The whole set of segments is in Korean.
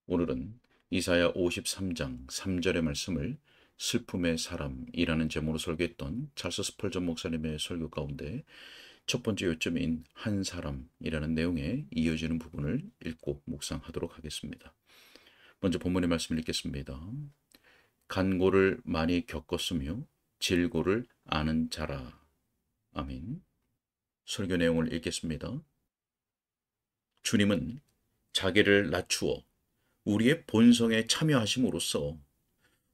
오늘은 이사야 53장 3절의 말씀을 슬픔의 사람이라는 제목으로 설교했던 찰스 스펄전 목사님의 설교 가운데 첫 번째 요점인 한 사람이라는 내용에 이어지는 부분을 읽고 묵상하도록 하겠습니다. 먼저 본문의 말씀을 읽겠습니다. 간고를 많이 겪었으며 질고를 아는 자라. 아멘. 설교 내용을 읽겠습니다. 주님은 자기를 낮추어 우리의 본성에 참여하심으로써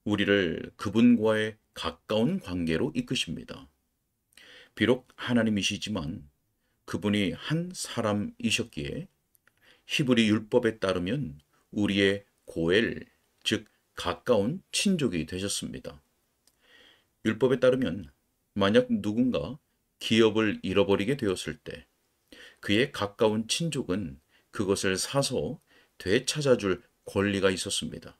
우리를 그분과의 가까운 관계로 이끄십니다. 비록 하나님이시지만 그분이 한 사람이셨기에 히브리 율법에 따르면 우리의 고엘, 즉 가까운 친족이 되셨습니다. 율법에 따르면 만약 누군가 기업을 잃어버리게 되었을 때 그의 가까운 친족은 그것을 사서 되찾아줄 권리가 있었습니다.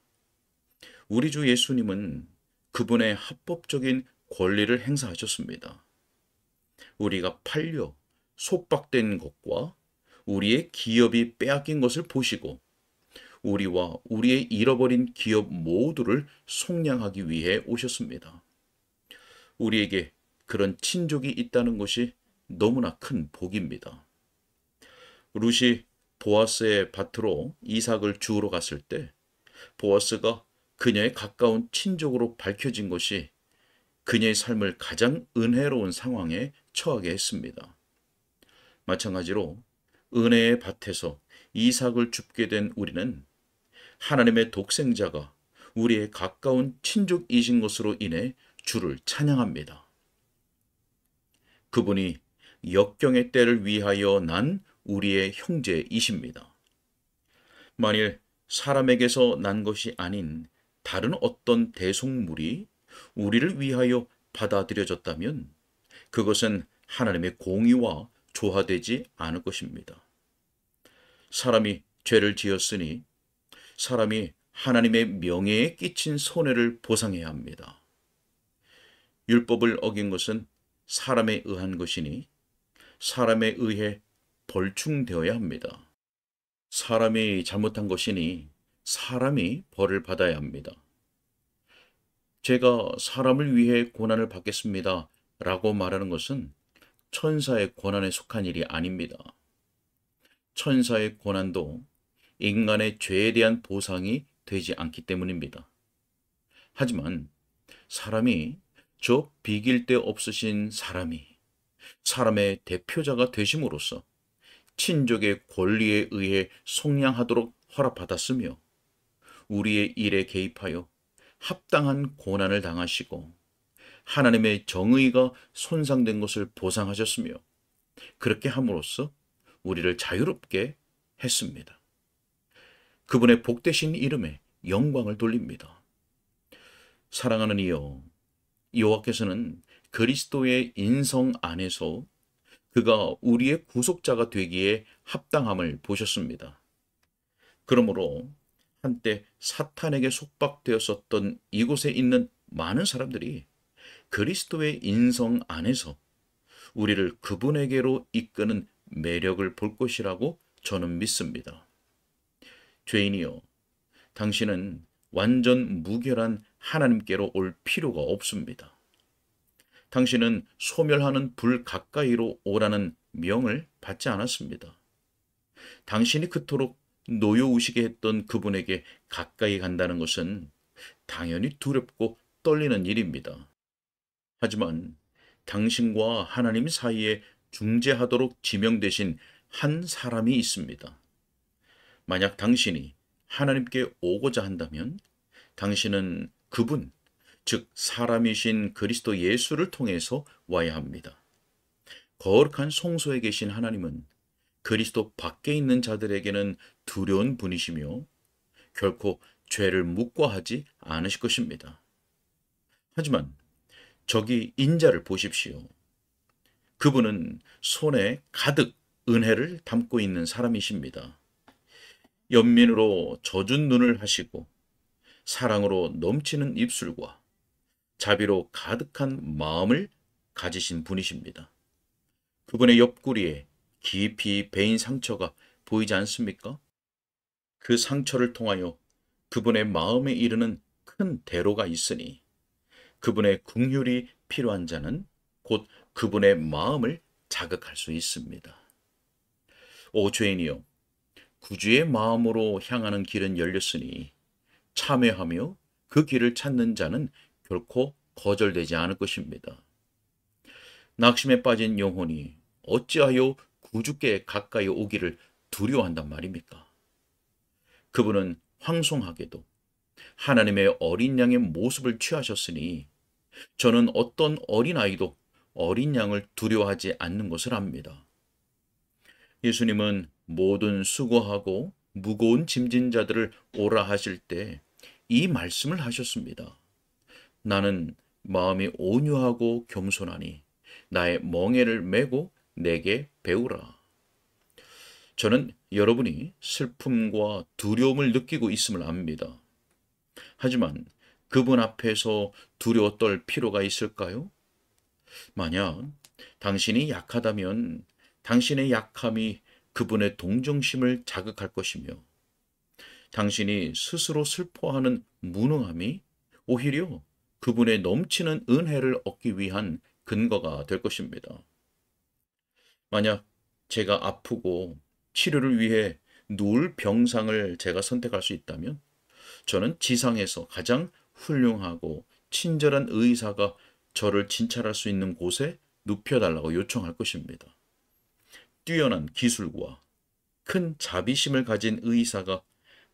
우리 주 예수님은 그분의 합법적인 권리를 행사하셨습니다. 우리가 팔려 속박된 것과 우리의 기업이 빼앗긴 것을 보시고 우리와 우리의 잃어버린 기업 모두를 속량하기 위해 오셨습니다. 우리에게 그런 친족이 있다는 것이 너무나 큰 복입니다. 룻이 보아스의 밭으로 이삭을 주우러 갔을 때 보아스가 그녀의 가까운 친족으로 밝혀진 것이 그녀의 삶을 가장 은혜로운 상황에 처하게 했습니다. 마찬가지로 은혜의 밭에서 이삭을 줍게 된 우리는 하나님의 독생자가 우리의 가까운 친족이신 것으로 인해 주를 찬양합니다. 그분이 역경의 때를 위하여 난 우리의 형제이십니다. 만일 사람에게서 난 것이 아닌 다른 어떤 대속물이 우리를 위하여 받아들여졌다면 그것은 하나님의 공의와 조화되지 않을 것입니다. 사람이 죄를 지었으니 사람이 하나님의 명예에 끼친 손해를 보상해야 합니다. 율법을 어긴 것은 사람에 의한 것이니 사람에 의해 벌충되어야 합니다. 사람이 잘못한 것이니 사람이 벌을 받아야 합니다. 제가 사람을 위해 고난을 받겠습니다 라고 말하는 것은 천사의 고난에 속한 일이 아닙니다. 천사의 고난도 인간의 죄에 대한 보상이 되지 않기 때문입니다. 하지만 사람이 저 비길 데 없으신 사람이 사람의 대표자가 되심으로써 친족의 권리에 의해 속량하도록 허락받았으며 우리의 일에 개입하여 합당한 고난을 당하시고 하나님의 정의가 손상된 것을 보상하셨으며 그렇게 함으로써 우리를 자유롭게 했습니다. 그분의 복되신 이름에 영광을 돌립니다. 사랑하는 이여, 여호와께서는 그리스도의 인성 안에서 그가 우리의 구속자가 되기에 합당함을 보셨습니다. 그러므로 한때 사탄에게 속박되었었던 이곳에 있는 많은 사람들이 그리스도의 인성 안에서 우리를 그분에게로 이끄는 매력을 볼 것이라고 저는 믿습니다. 죄인이여, 당신은 완전 무결한 하나님께로 올 필요가 없습니다. 당신은 소멸하는 불 가까이로 오라는 명을 받지 않았습니다. 당신이 그토록 노여우시게 했던 그분에게 가까이 간다는 것은 당연히 두렵고 떨리는 일입니다. 하지만 당신과 하나님 사이에 중재하도록 지명되신 한 사람이 있습니다. 만약 당신이 하나님께 오고자 한다면 당신은 그분, 즉 사람이신 그리스도 예수를 통해서 와야 합니다. 거룩한 성소에 계신 하나님은 그리스도 밖에 있는 자들에게는 두려운 분이시며 결코 죄를 묵과하지 않으실 것입니다. 하지만 저기 인자를 보십시오. 그분은 손에 가득 은혜를 담고 있는 사람이십니다. 연민으로 젖은 눈을 하시고 사랑으로 넘치는 입술과 자비로 가득한 마음을 가지신 분이십니다. 그분의 옆구리에 깊이 베인 상처가 보이지 않습니까? 그 상처를 통하여 그분의 마음에 이르는 큰 대로가 있으니 그분의 긍휼이 필요한 자는 곧 그분의 마음을 자극할 수 있습니다. 오 죄인이여, 구주의 마음으로 향하는 길은 열렸으니 참회하며 그 길을 찾는 자는 결코 거절되지 않을 것입니다. 낙심에 빠진 영혼이 어찌하여 구주께 가까이 오기를 두려워한단 말입니까? 그분은 황송하게도 하나님의 어린 양의 모습을 취하셨으니 저는 어떤 어린아이도 어린 양을 두려워하지 않는 것을 압니다. 예수님은 모든 수고하고 무거운 짐진 자들을 오라 하실 때 이 말씀을 하셨습니다. 나는 마음이 온유하고 겸손하니 나의 멍에를 메고 내게 배우라. 저는 여러분이 슬픔과 두려움을 느끼고 있음을 압니다. 하지만 그분 앞에서 두려워 떨 필요가 있을까요? 만약 당신이 약하다면 당신의 약함이 그분의 동정심을 자극할 것이며 당신이 스스로 슬퍼하는 무능함이 오히려 그분의 넘치는 은혜를 얻기 위한 근거가 될 것입니다. 만약 제가 아프고 치료를 위해 누울 병상을 제가 선택할 수 있다면 저는 지상에서 가장 훌륭하고 친절한 의사가 저를 진찰할 수 있는 곳에 눕혀달라고 요청할 것입니다. 뛰어난 기술과 큰 자비심을 가진 의사가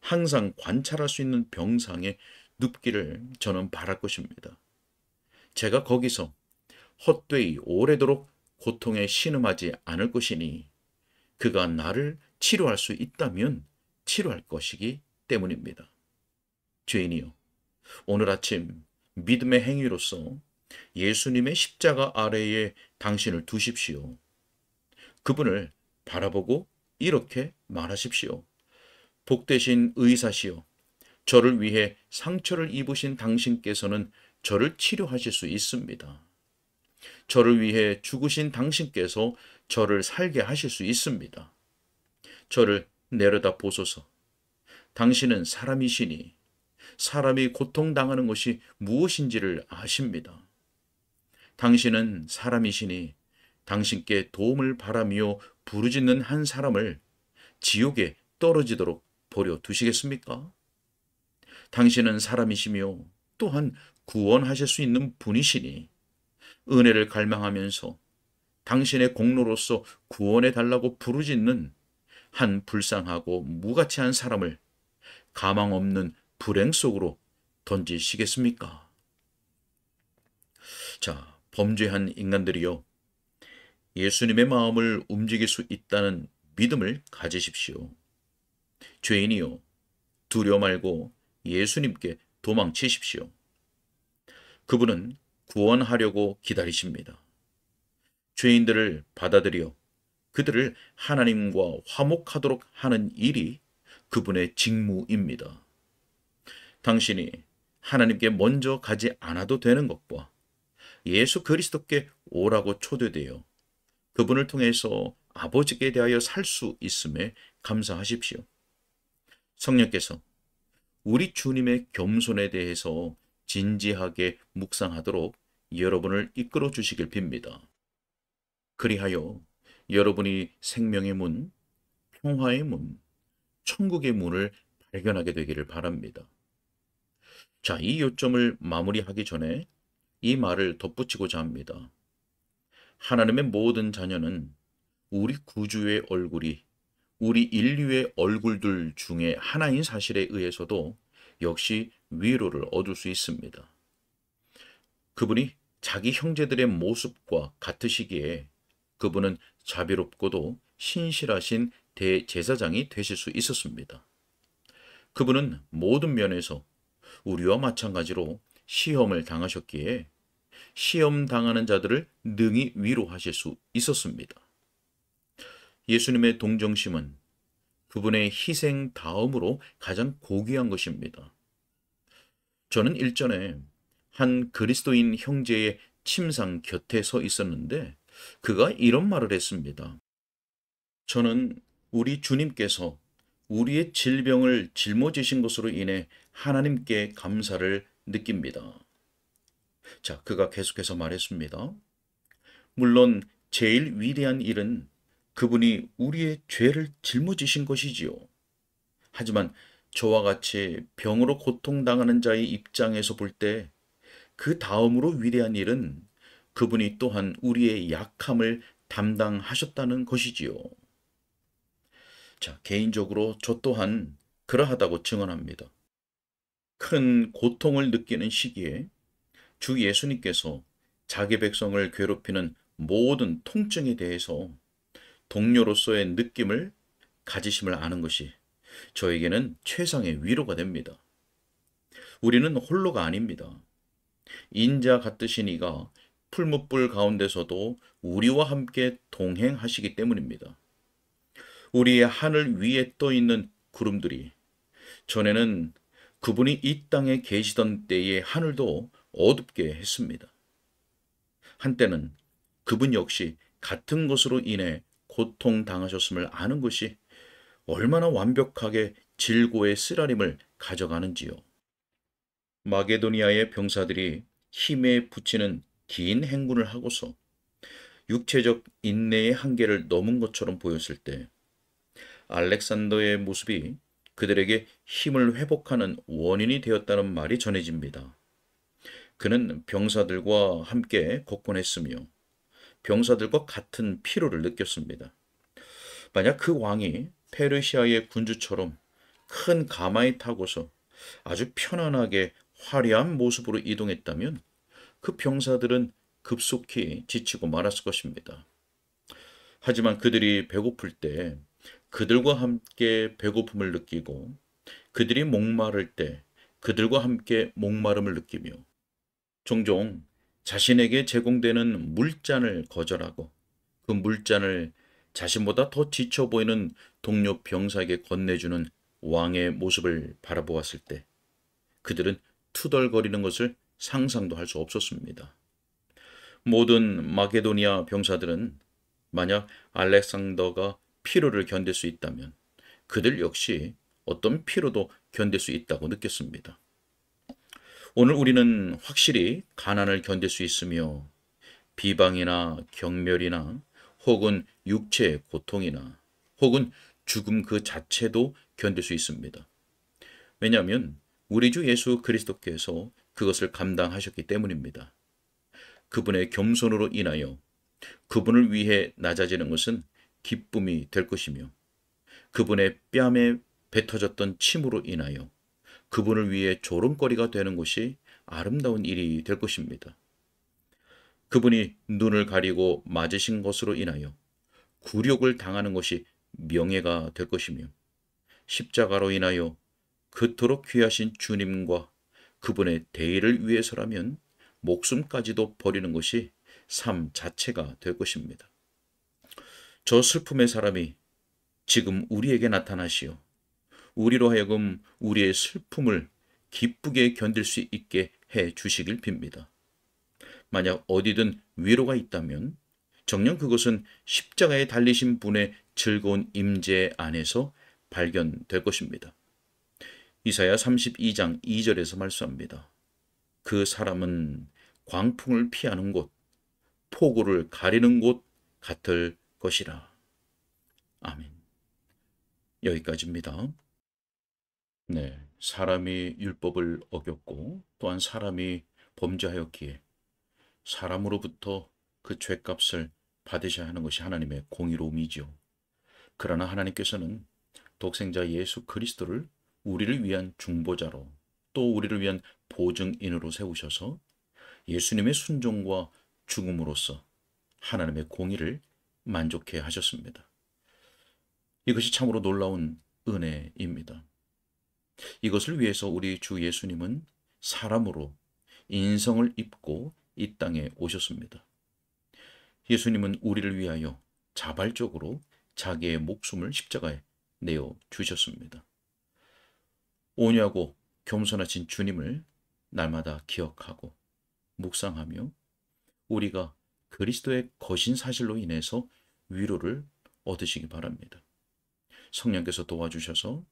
항상 관찰할 수 있는 병상에 눕기를 저는 바랄 것입니다. 제가 거기서 헛되이 오래도록 고통에 신음하지 않을 것이니 그가 나를 치료할 수 있다면 치료할 것이기 때문입니다. 죄인이여, 오늘 아침 믿음의 행위로서 예수님의 십자가 아래에 당신을 두십시오. 그분을 바라보고 이렇게 말하십시오. 복되신 의사시여, 저를 위해 상처를 입으신 당신께서는 저를 치료하실 수 있습니다. 저를 위해 죽으신 당신께서 저를 살게 하실 수 있습니다. 저를 내려다 보소서. 당신은 사람이시니 사람이 고통당하는 것이 무엇인지를 아십니다. 당신은 사람이시니 당신께 도움을 바라며 부르짖는 한 사람을 지옥에 떨어지도록 버려 두시겠습니까? 당신은 사람이시며 또한 구원하실 수 있는 분이시니 은혜를 갈망하면서 당신의 공로로서 구원해 달라고 부르짖는 한 불쌍하고 무가치한 사람을 가망 없는 불행 속으로 던지시겠습니까? 자, 범죄한 인간들이여, 예수님의 마음을 움직일 수 있다는 믿음을 가지십시오. 죄인이여, 두려워 말고 예수님께 도망치십시오. 그분은 구원하려고 기다리십니다. 죄인들을 받아들여 그들을 하나님과 화목하도록 하는 일이 그분의 직무입니다. 당신이 하나님께 먼저 가지 않아도 되는 것과 예수 그리스도께 오라고 초대되어 그분을 통해서 아버지께 대하여 살 수 있음에 감사하십시오. 성령께서 우리 주님의 겸손에 대해서 진지하게 묵상하도록 여러분을 이끌어 주시길 빕니다. 그리하여 여러분이 생명의 문, 평화의 문, 천국의 문을 발견하게 되기를 바랍니다. 자, 이 요점을 마무리하기 전에 이 말을 덧붙이고자 합니다. 하나님의 모든 자녀는 우리 구주의 얼굴이 우리 인류의 얼굴들 중에 하나인 사실에 의해서도 역시 위로를 얻을 수 있습니다. 그분이 자기 형제들의 모습과 같으시기에 그분은 자비롭고도 신실하신 대제사장이 되실 수 있었습니다. 그분은 모든 면에서 우리와 마찬가지로 시험을 당하셨기에 시험 당하는 자들을 능히 위로하실 수 있었습니다. 예수님의 동정심은 그분의 희생 다음으로 가장 고귀한 것입니다. 저는 일전에 한 그리스도인 형제의 침상 곁에 서 있었는데 그가 이런 말을 했습니다. 저는 우리 주님께서 우리의 질병을 짊어지신 것으로 인해 하나님께 감사를 느낍니다. 자, 그가 계속해서 말했습니다. 물론 제일 위대한 일은 그분이 우리의 죄를 짊어지신 것이지요. 하지만 저와 같이 병으로 고통당하는 자의 입장에서 볼 때 그 다음으로 위대한 일은 그분이 또한 우리의 약함을 담당하셨다는 것이지요. 자, 개인적으로 저 또한 그러하다고 증언합니다. 큰 고통을 느끼는 시기에 주 예수님께서 자기 백성을 괴롭히는 모든 통증에 대해서 동료로서의 느낌을 가지심을 아는 것이 저에게는 최상의 위로가 됩니다. 우리는 홀로가 아닙니다. 인자 같으신 이가 풀무불 가운데서도 우리와 함께 동행하시기 때문입니다. 우리의 하늘 위에 떠 있는 구름들이 전에는 그분이 이 땅에 계시던 때의 하늘도 어둡게 했습니다. 한때는 그분 역시 같은 것으로 인해 고통당하셨음을 아는 것이 얼마나 완벽하게 질고의 쓰라림을 가져가는지요. 마게도니아의 병사들이 힘에 부치는 긴 행군을 하고서 육체적 인내의 한계를 넘은 것처럼 보였을 때 알렉산더의 모습이 그들에게 힘을 회복하는 원인이 되었다는 말이 전해집니다. 그는 병사들과 함께 곡군했으며 병사들과 같은 피로를 느꼈습니다. 만약 그 왕이 페르시아의 군주처럼 큰 가마에 타고서 아주 편안하게 화려한 모습으로 이동했다면 그 병사들은 급속히 지치고 말았을 것입니다. 하지만 그들이 배고플 때 그들과 함께 배고픔을 느끼고 그들이 목마를 때 그들과 함께 목마름을 느끼며 종종 자신에게 제공되는 물잔을 거절하고 그 물잔을 자신보다 더 지쳐 보이는 동료 병사에게 건네주는 왕의 모습을 바라보았을 때 그들은 투덜거리는 것을 상상도 할 수 없었습니다. 모든 마게도니아 병사들은 만약 알렉산더가 피로를 견딜 수 있다면 그들 역시 어떤 피로도 견딜 수 있다고 느꼈습니다. 오늘 우리는 확실히 가난을 견딜 수 있으며 비방이나 경멸이나 혹은 육체의 고통이나 혹은 죽음 그 자체도 견딜 수 있습니다. 왜냐하면 우리 주 예수 그리스도께서 그것을 감당하셨기 때문입니다. 그분의 겸손으로 인하여 그분을 위해 낮아지는 것은 기쁨이 될 것이며 그분의 뺨에 뱉어졌던 침으로 인하여 그분을 위해 조롱거리가 되는 것이 아름다운 일이 될 것입니다. 그분이 눈을 가리고 맞으신 것으로 인하여 굴욕을 당하는 것이 명예가 될 것이며 십자가로 인하여 그토록 귀하신 주님과 그분의 대의를 위해서라면 목숨까지도 버리는 것이 삶 자체가 될 것입니다. 저 슬픔의 사람이 지금 우리에게 나타나시어 우리로 하여금 우리의 슬픔을 기쁘게 견딜 수 있게 해 주시길 빕니다. 만약 어디든 위로가 있다면 정녕 그것은 십자가에 달리신 분의 즐거운 임재 안에서 발견될 것입니다. 이사야 32장 2절에서 말씀합니다. 그 사람은 광풍을 피하는 곳, 폭우를 가리는 곳 같을 것이라. 아멘. 여기까지입니다. 네, 사람이 율법을 어겼고 또한 사람이 범죄하였기에 사람으로부터 그 죄값을 받으셔야 하는 것이 하나님의 공의로움이지요. 그러나 하나님께서는 독생자 예수 그리스도를 우리를 위한 중보자로 또 우리를 위한 보증인으로 세우셔서 예수님의 순종과 죽음으로써 하나님의 공의를 만족해 하셨습니다. 이것이 참으로 놀라운 은혜입니다. 이것을 위해서 우리 주 예수님은 사람으로 인성을 입고 이 땅에 오셨습니다. 예수님은 우리를 위하여 자발적으로 자기의 목숨을 십자가에 내어 주셨습니다. 온유하고 겸손하신 주님을 날마다 기억하고 묵상하며 우리가 그리스도의 거신 사실로 인해서 위로를 얻으시기 바랍니다. 성령께서 도와주셔서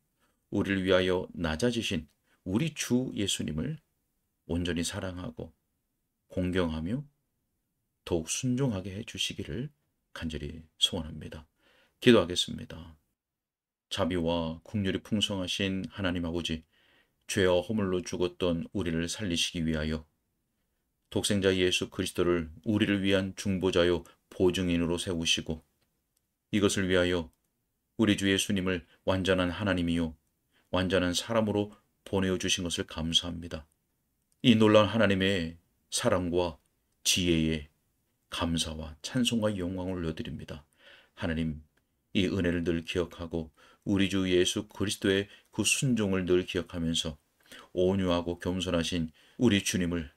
우리를 위하여 낮아지신 우리 주 예수님을 온전히 사랑하고 공경하며 더욱 순종하게 해주시기를 간절히 소원합니다. 기도하겠습니다. 자비와 국률이 풍성하신 하나님 아버지, 죄와 허물로 죽었던 우리를 살리시기 위하여 독생자 예수 그리스도를 우리를 위한 중보자요 보증인으로 세우시고, 이것을 위하여 우리 주 예수님을 완전한 하나님이요 완전한 사람으로 보내주신 것을 감사합니다. 이 놀라운 하나님의 사랑과 지혜에 감사와 찬송과 영광을 올려드립니다. 하나님, 이 은혜를 늘 기억하고 우리 주 예수 그리스도의 그 순종을 늘 기억하면서 온유하고 겸손하신 우리 주님을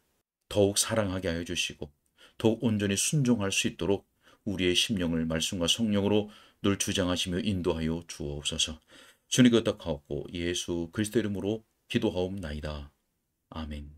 더욱 사랑하게 하여 주시고 더욱 온전히 순종할 수 있도록 우리의 심령을 말씀과 성령으로 늘 주장하시며 인도하여 주옵소서. 주님 그 뜻하옵고 예수 그리스도 이름으로 기도하옵나이다. 아멘.